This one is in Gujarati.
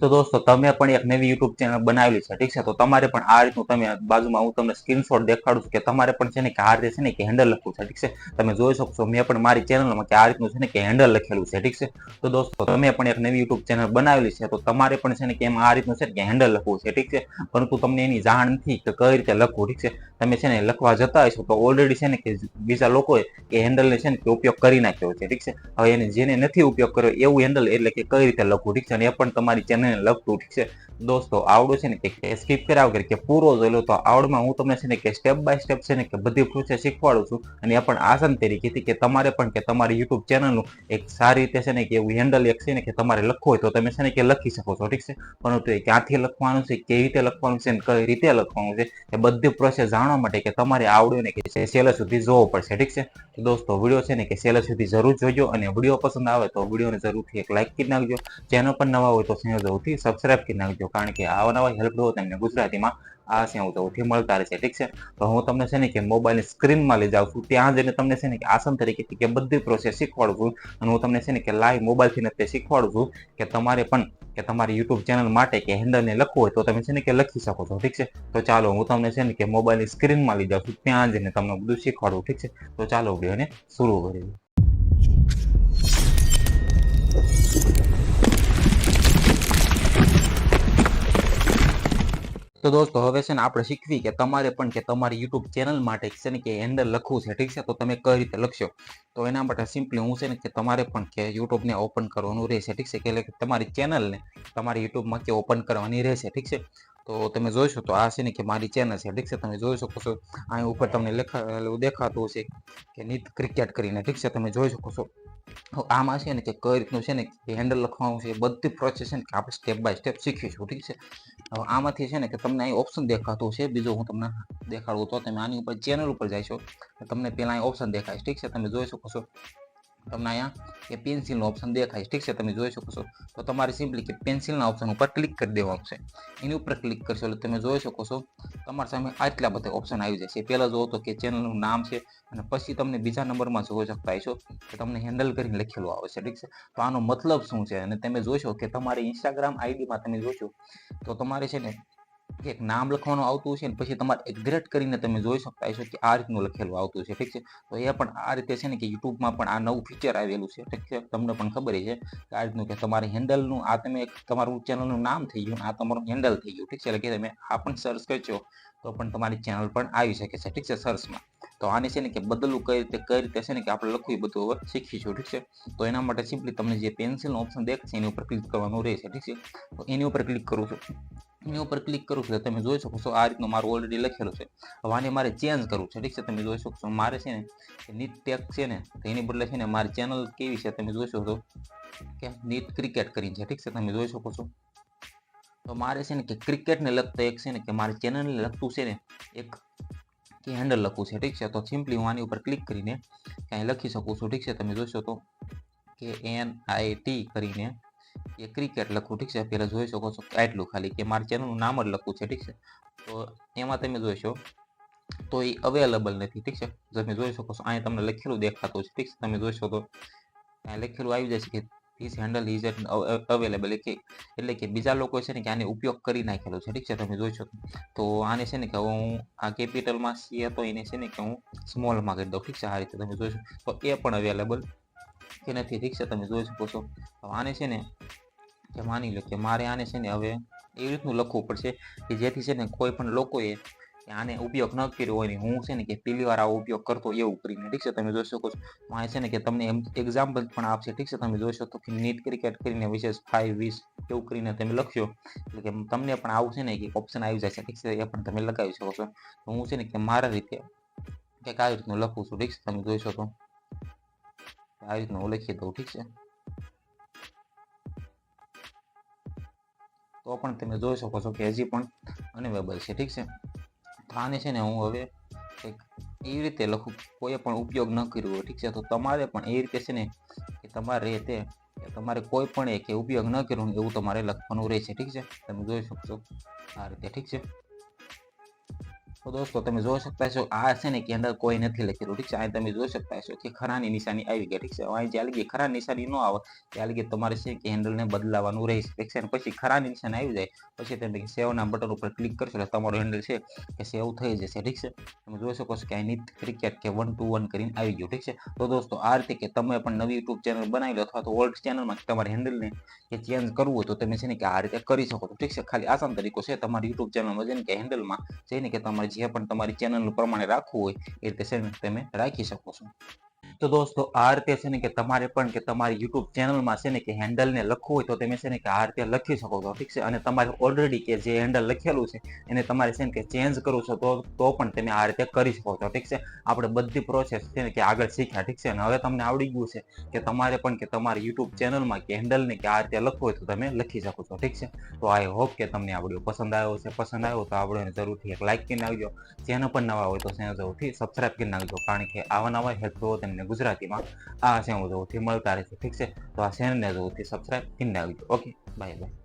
તો દોસ્તો તમે પણ એક નવી યુટ્યુબ ચેનલ બનાવેલી છે, ઠીક છે? તો તમારે પણ આ રીતનું તમે બાજુમાં હું તમને સ્ક્રીનશોટ દેખાડું છું કે તમારે પણ છે ને કે આ રીતે છે ને કે હેન્ડલ લખવું છે, ઠીક છે? તમે જોઈ શકશો મેં પણ મારી ચેનલમાં કે આ રીતનું છે ને કે હેન્ડલ લખેલું છે, ઠીક છે? તો દોસ્તો તમે પણ એક નવી યુટ્યુબ ચેનલ બનાવેલી છે, તો તમારે પણ છે ને કે એમાં આ રીતનું છે કે હેન્ડલ લખવું છે, ઠીક છે? પરંતુ તમને એની જાણ નથી કે કઈ રીતે લખવું, ઠીક છે? તમે છે ને લખવા જતા હશો તો ઓલરેડી છે ને કે બીજા લોકોએ એ હેન્ડલને છે ને કે ઉપયોગ કરી નાખ્યો છે, ઠીક છે? હવે એને જેને નથી ઉપયોગ કર્યો એવું હેન્ડલ એટલે કે કઈ રીતે લખવું, ઠીક છે? અને એ પણ તમારી ચેનલને લખતું, ઠીક છે? દોસ્તો આવડો છે ને કે સ્કીપ કર્યા વગર કે પૂરો જોઈ લો, તો આવડમાં હું તમને છે ને કે સ્ટેપ બાય સ્ટેપ છે ને કે બધી પ્રોસેસ શીખવાડું છું, અને એ પણ આસાન તરીકેથી કે તમારે પણ કે તમારી યુટ્યુબ ચેનલનું એક સારી રીતે છે ને કે એવું હેન્ડલ એક છે ને કે તમારે લખવું હોય તો તમે છે ને કે લખી શકો છો, ઠીક છે? પરંતુ એ ક્યાંથી લખવાનું છે, કેવી રીતે લખવાનું છે, કઈ રીતે લખવાનું છે, એ બધી પ્રોસેસ જાણવા માટે કે તમારે આવડ્યું ને કે છેલ્લે સુધી જોવો પડશે, ઠીક છે? તો દોસ્તો વિડીયો છે ને કે છેલ્લે સુધી જરૂર જોજો, અને વિડીયો પસંદ આવે તો વિડીયોને જરૂરથી એક લાઈક કરી નાખજો. ચેનલ પર નવા હોય તો જરૂરથી સબસ્ક્રાઇબ કરી નાખજો, કારણ કે આવા નવા હેલ્પ વિડીયો તમને ગુજરાતીમાં આ સૌથી મળતા રહેશે, ઠીક છે? તો હું તમને છે ને કે મોબાઈલની સ્ક્રીનમાં લઈ જાઉં છું, ત્યાં જઈને તમને છે ને કે આસાન તરીકેથી કે બધી પ્રોસેસ શીખવાડું છું, અને હું તમને છે ને કે લાઈવ મોબાઈલથી ને તે શીખવાડું છું કે તમારે પણ કે તમારી યુટ્યુબ ચેનલ માટે કે હેન્ડલને લખવું હોય તો તમે છે ને કે લખી શકો છો, ઠીક છે? તો ચાલો હું તમને છે ને કે મોબાઈલની સ્ક્રીનમાં લઈ જાઉં છું, ત્યાં જઈને તમને બધું શીખવાડું, ઠીક છે? તો ચાલો વિડીયોને શરૂ કરીએ. તો દોસ્તો હવે છે ને આપણે શીખવી કે તમારે પણ કે તમારી યુટ્યુબ ચેનલ માટે છે ને કે હેન્ડલ લખવું છે, ઠીક છે? તો તમે કઈ રીતે લખશો, તો એના માટે સિમ્પલી હું છે ને કે તમારે પણ કે યુટ્યુબને ઓપન કરવાનું રહેશે, ઠીક છે? કે એટલે કે તમારી ચેનલને તમારી યુટ્યુબમાં કે ઓપન કરવાની રહેશે, ઠીક છે? તો તમે જોઈશો તો આ છે ને કે મારી ચેનલ છે, ઠીક છે? તમે જોઈ શકો છો અહીં ઉપર તમને દેખાતું હશે કે નીત ક્રિકેટ કરીને, ઠીક છે? તમે જોઈ શકો છો. આમાં છે ને કે કઈ રીતનું છે ને કે હેન્ડલ લખવાનું છે, બધી પ્રોસેસ છે ને કે આપણે સ્ટેપ બાય સ્ટેપ શીખીશું, ઠીક છે? હવે આમાંથી છે ને કે તમને અહીં ઓપ્શન દેખાતું છે, બીજો હું તમને દેખાડું તો તમે આની ઉપર ચેનલ ઉપર જઈશો, તમને પહેલા અહીં ઓપ્શન દેખાય, ઠીક છે? તમે જોઈ શકો છો તમને અહીંયા કે પેન્સિલનો ઓપ્શન દેખાય, ઠીક છે? તમે જોઈ શકો છો. તો તમારે સિમ્પલી કે પેન્સિલના ઓપ્શન ઉપર ક્લિક કરી દેવાનું છે. એની ઉપર ક્લિક કરશો એટલે તમે જોઈ શકો છો તમારી સામે આટલા બધા ઓપ્શન આવી જશે. પહેલા જોવો તો કે ચેનલનું નામ છે, અને પછી તમને બીજા નંબરમાં જોઈ શકતા હશો કે તમને હેન્ડલ કરીને લખેલું આવે છે, ઠીક છે? તો આનો મતલબ શું છે? અને તમે જોશો કે તમારી ઇન્સ્ટાગ્રામ આઈડીમાં તમે જોશો તો તમારે છે ને એક નામ લખવાનું આવતું છે, ને પછી તમારે એગ્રેટ કરીને તમે જોઈ શકતા હશો કે આ રીતનું લખેલું આવતું છે, ઠીક છે? તો એ પણ આ રીતે છે ને કે યુટ્યુબમાં પણ આ નવું ફીચર આવેલું છે, ઠીક છે? તમને પણ ખબર છે કે આ રીતનું કે તમારે હેન્ડલનું આ તમે તમારું ચેનલનું નામ થઈ ગયું, આ તમારું હેન્ડલ થઈ ગયું, ઠીક છે? એટલે કે તમે આ પણ સર્ચ કરશો તો પણ તમારી ચેનલ પણ આવી શકે છે, ઠીક છે? સર્ચમાં. તો આને છે ને કે બદલવું કઈ રીતે છે ને કે આપણે લખવું બધું હવે શીખીશું, ઠીક છે? તો એના માટે સિમ્પલી તમને જે પેન્સિલનો ઓપ્શન દેખાશે એની ઉપર ક્લિક કરવાનું રહેશે, ઠીક છે? તો એની ઉપર ક્લિક કરું છું. એની ઉપર ક્લિક કરું છું તમે જોઈ શકો છો આ રીતનું મારું ઓલરેડી લખેલું છે. હવે આને મારે ચેન્જ કરવું છે, ઠીક છે? તમે જોઈ શકો છો મારે છે ને નીટ ટેક છે ને તો એની બદલે છે ને મારી ચેનલ કેવી છે તમે જોઈ શકો છો કે નીટ ક્રિકેટ કરીને છે, ઠીક છે? તમે જોઈ શકો છો. તો મારે છે ને કે ક્રિકેટને લગતા એક છે ને કે મારી ચેનલને લગતું છે ને એક કે હેન્ડલ લખવું છે, ઠીક છે? તો સિમ્પલી હું આની ઉપર ક્લિક કરીને ક્યાંય લખી શકું છું, ઠીક છે? તમે જોશો તો કે NIT કરીને એ ક્રિકેટ લખવું, ઠીક છે? પહેલાં જોઈ શકો છો આટલું ખાલી કે મારા ચેનલનું નામ જ લખવું છે, ઠીક છે? તો એમાં તમે જોઈશો તો એ અવેલેબલ નથી, ઠીક છે? તમે જોઈ શકો છો અહીંયા તમને લખેલું દેખાતું છે, ઠીક છે? તમે જોઈ શકો અહીંયા લખેલું આવી જશે કે ધીસ હેન્ડલ ઇઝ અવેલેબલ, એટલે કે બીજા લોકો છે ને કે આને ઉપયોગ કરી નાખેલો છે, ઠીક છે? તમે જોઈ શકો. તો આને છે ને કે હું આ કેપિટલમાં સી હતો એને છે ને કે હું સ્મોલમાં કરી દઉં, ઠીક છે? આ રીતે તમે જોઈ શકો તો એ પણ અવેલેબલ કે નથી, ઠીક છે? તમે જોઈ શકો છો. આને છે ને કે માની લો કે મારે આને છે ને હવે એવી રીતનું લખવું પડશે કે જેથી છે ને કોઈ પણ લોકોએ આને ઉપયોગ ન કર્યો હોય ને હું છે ને કે પહેલી વાર આવો ઉપયોગ કરતો એવું કરીને, ઠીક છે? તમે જોઈ શકો છો આ છે ને કે તમને એક્ઝામ્પલ પણ આપશે, ઠીક છે? તમે જોઈ શકો કે નીટ ક્રિકેટ કરીને વિશેષ 5-20 એવું કરીને તમે લખશો એટલે કે તમને પણ આવું છે ને કે ઓપ્શન આવી જશે, ઠીક છે? એ પણ તમે લગાવી શકો છો. તો હું છે ને કે મારા રીતે કંઈક આવી રીતનું લખું છું, ઠીક છે? તમે જોઈ શકો આ રીતનું હું લખી દઉં, ઠીક છે? તો પણ તમે જોઈ શકો છો કે હજી પણ અનેવેબલ છે, ઠીક છે? તો આને છે ને હું હવે કંઈક એવી રીતે લખું કોઈએ પણ ઉપયોગ ન કર્યો હોય, ઠીક છે? તો તમારે પણ એ રીતે છે ને કે તમારે રીતે તમારે કોઈ પણ કે ઉપયોગ ન કર્યો એવું તમારે લખવાનું રહેશે, ઠીક છે? તમે જોઈ શકો છો આ રીતે, ઠીક છે? તો દોસ્તો તમે જોઈ શકતા છો આ છે ને કે હેન્ડલ કોઈ નથી લખેલું, ઠીક છે. અહીં તમે જોઈ શકતા છો કે ખરાની નિશાની આવી ગઈ, ઠીક છે. અહીં જ્યાં લગી ખરા નિશાની ન આવે ત્યાં લગી તમારે છે કે હેન્ડલને બદલાવાનું રહેશે, ઠીક છે. અને પછી ખરાની નિશાની આવી જાય પછી તમે સેવના બટન ઉપર ક્લિક કરશો એટલે તમારું હેન્ડલ છે કે સેવ થઈ જશે, ઠીક છે. તમે જોઈ શકો છો કે અહીં નીત ક્રિકેટ કે 121 કરીને આવી ગયું, ઠીક છે. તો દોસ્તો આ રીતે કે તમે પણ નવી યુટ્યુબ ચેનલ બનાવી લો અથવા તો ઓલ્ડ ચેનલમાં તમારે હેન્ડલને કે ચેન્જ કરવું હોય તો તમે છે ને કે આ રીતે કરી શકો છો, ઠીક છે. ખાલી આસાન તરીકો છે તમારી યુટ્યુબ ચેનલમાં છે ને કે હેન્ડલમાં છે ને કે તમારે જે પણ તમારી ચેનલ પ્રમાણે રાખવું હોય એ રીતે છે ને તમે રાખી શકો છો. તો દોસ્તો આ રીતે છે ને કે તમારે પણ કે તમારી યુટ્યુબ ચેનલમાં છે ને કે હેન્ડલને લખવું હોય તો તમે છે ને કે આ રીતે લખી શકો છો, ઠીક છે. અને તમારે ઓલરેડી કે જે હેન્ડલ લખેલું છે એને તમારે છે ને કે ચેન્જ કરવું છે તો પણ તમે આ રીતે કરી શકો છો, ઠીક છે. આપણે બધી પ્રોસેસ છે ને કે આગળ શીખ્યા, ઠીક છે. અને હવે તમને આવડી ગયું છે કે તમારે પણ કે તમારી યુટ્યુબ ચેનલમાં કે હેન્ડલને કે આ રીતે લખવું હોય તો તમે લખી શકો છો, ઠીક છે. તો આઈ હોપ કે તમને આ વિડીયો પસંદ આવ્યો છે. પસંદ આવ્યો તો આ વિડીયોને જરૂરથી એક લાઈક કરીને આવજો. ચેનલ પર નવા હોય તો ચેનલ જરૂરથી સબસ્ક્રાઇબ કરી નાખજો, કારણ કે આવા નવા હેલ્પફુલ તમને ગુજરાતીમાં આ ચેનલ જરૂરથી મળતા રહેશે, ઠીક છે. તો આ ચેનલને જરૂરથી સબસ્ક્રાઇબ કરી નાખજો. Okay, bye bye.